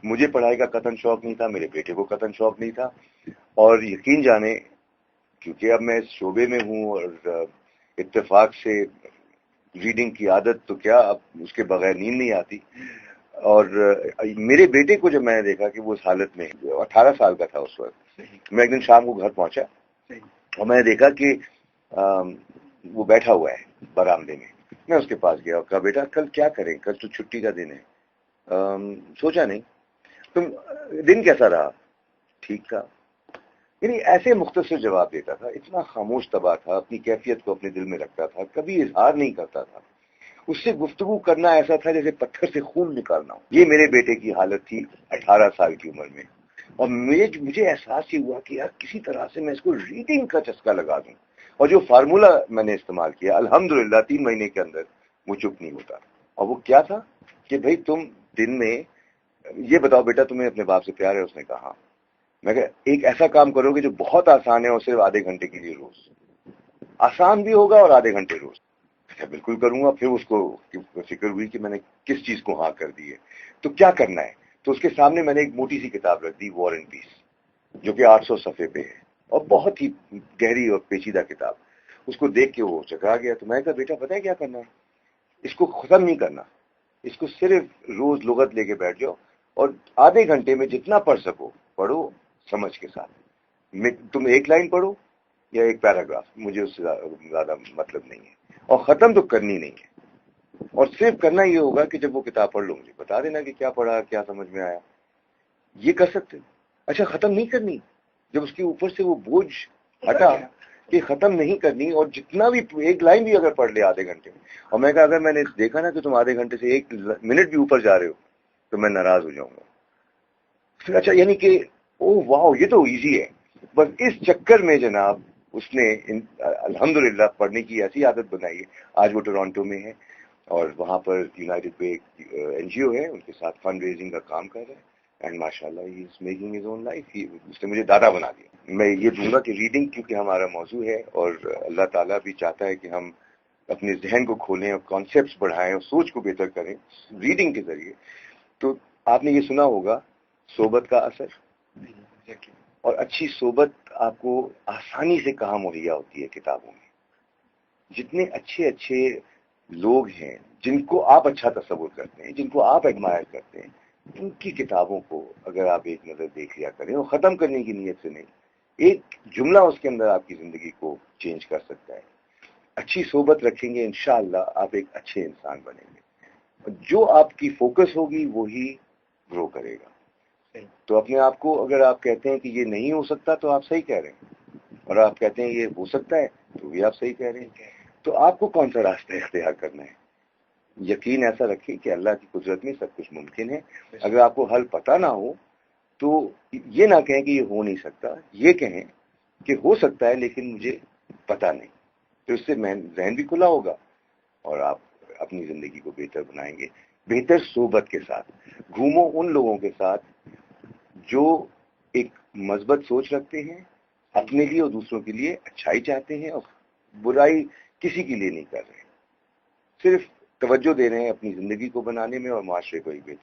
مجھے پڑھائی کا قطن شوق نہیں تھا، میرے بیٹے کو قطن شوق نہیں تھا، اور یقین جانے کیونکہ اب میں اس شعبے میں ہوں اور اتفاق سے ریڈنگ کی عادت تو کیا، اب اس کے بغیر نیند نہیں آتی. اور میرے بیٹے کو جب میں نے دیکھا کہ وہ اس حالت میں 18 سال کا تھا اس وقت، میں ایک دن شام کو گھر پہنچا اور میں نے دیکھا کہ وہ بیٹھا ہوا ہے برآمدے میں. میں اس کے پاس گیا اور کہا بیٹا کل کیا کریں، کل تو چھٹی کا دن ہے. سوچا نہیں. تم دن کیسا رہا؟ ٹھیک تھا. یعنی ایسے مختصر جواب دیتا تھا، اتنا خاموش طبع تھا، اپنی کیفیت کو اپنے دل میں رکھتا تھا، کبھی اظہار نہیں کرتا تھا. اس سے گفتگو کرنا ایسا تھا جیسے پتھر سے خون نکالنا ہو. یہ میرے بیٹے کی حالت تھی 18 سال کی عمر میں. اور مجھے احساس ہی ہوا کہ یار کسی طرح سے میں اس کو ریڈنگ کا چسکا لگا دوں. اور جو فارمولا میں نے استعمال کیا الحمدللہ 3 مہینے کے اندر وہ چپ نہیں ہوتا. اور وہ کیا تھا کہ بھئی تم دن میں یہ بتاؤ بیٹا تمہیں اپنے باپ سے پیار ہے؟ اس نے کہا. میں کہا ایک ایسا کام کرو گے جو بہت آسان ہے اور صرف آدھے گھنٹے کے لیے روز. آسان بھی ہوگا اور آدھے گھنٹے روز. بالکل کروں گا. پھر اس کو فکر ہوئی کہ میں نے کس چیز کو ہاں کر دی ہے تو کیا کرنا ہے. تو اس کے سامنے میں نے ایک موٹی سی کتاب رکھ دی، وار اینڈ پیس، جو کہ 800 صفحے پہ ہے اور بہت ہی گہری اور پیچیدہ کتاب. اس کو دیکھ کے وہ چکرا گیا. تو میں نے کہا بیٹا پتہ ہے کیا کرنا ہے، اس کو ختم نہیں کرنا، اس کو صرف روز لغت لے کے بیٹھ جاؤ اور آدھے گھنٹے میں جتنا پڑھ سکو پڑھو سمجھ کے ساتھ. تم ایک لائن پڑھو یا ایک پیراگراف، مجھے اس سے زیادہ مطلب نہیں ہے، اور ختم تو کرنی نہیں ہے. اور صرف کرنا یہ ہوگا کہ جب وہ کتاب پڑھ لوں مجھے بتا دینا کہ کیا پڑھا، کیا سمجھ میں آیا. یہ کر سکتے. اچھا ختم نہیں کرنی، جب اس کے اوپر سے وہ بوجھ ہٹا کہ ختم نہیں کرنی، اور جتنا بھی ایک لائن بھی اگر پڑھ لے آدھے گھنٹے میں. اور میں کہا اگر میں نے دیکھا نا کہ تم آدھے گھنٹے سے 1 منٹ بھی اوپر جا رہے ہو تو میں ناراض ہو جاؤں گا. پھر اچھا یعنی کہ او واو یہ تو ایزی ہے. بس اس چکر میں جناب اس نے الحمدللہ پڑھنے کی ایسی عادت بنائی ہے. آج وہ ٹورانٹو میں ہے اور وہاں پر یونائٹڈ وے این جی او ہے، ان کے ساتھ فنڈ ریزنگ کا کام کر رہے ہیں. اینڈ ماشاء اللہ he is making his own life. اس نے مجھے دادا بنا دیا. میں یہ دوں گا کہ ریڈنگ کیونکہ ہمارا موضوع ہے اور اللہ تعالیٰ بھی چاہتا ہے کہ ہم اپنے ذہن کو کھولیں اور کانسیپٹس بڑھائیں اور سوچ کو بہتر کریں ریڈنگ کے ذریعے. تو آپ نے یہ سنا ہوگا صحبت کا اثر، اور اچھی صحبت آپ کو آسانی سے کہاں مہیا ہوتی ہے کتابوں میں. جتنے اچھے اچھے لوگ ہیں جن کو آپ اچھا تصور کرتے ہیں، جن کو آپ ایڈمائر کرتے ہیں، ان کی کتابوں کو اگر آپ ایک نظر دیکھ لیا کریں، اور ختم کرنے کی نیت سے نہیں، ایک جملہ اس کے اندر آپ کی زندگی کو چینج کر سکتا ہے. اچھی صحبت رکھیں گے انشاءاللہ آپ ایک اچھے انسان بنیں گے. جو آپ کی فوکس ہوگی وہی گرو کرے گا. تو اپنے آپ کو اگر آپ کہتے ہیں کہ یہ نہیں ہو سکتا تو آپ صحیح کہہ رہے ہیں، اور آپ کہتے ہیں یہ ہو سکتا ہے تو بھی آپ صحیح کہہ رہے ہیں. تو آپ کو کون سا راستہ اختیار کرنا ہے؟ یقین ایسا رکھیں کہ اللہ کی قدرت میں سب کچھ ممکن ہے. اگر آپ کو حل پتہ نہ ہو تو یہ نہ کہیں کہ یہ ہو نہیں سکتا، یہ کہیں کہ ہو سکتا ہے لیکن مجھے پتہ نہیں. تو اس سے ذہن بھی کھلا ہوگا اور آپ اپنی زندگی کو بہتر بنائیں گے. بہتر صحبت کے ساتھ گھومو، ان لوگوں کے ساتھ جو ایک مثبت سوچ رکھتے ہیں، اپنے لیے اور دوسروں کے لیے اچھائی چاہتے ہیں اور برائی کسی کے لیے نہیں کر رہے، صرف توجہ دے رہے ہیں اپنی زندگی کو بنانے میں اور معاشرے کو ہی بہتر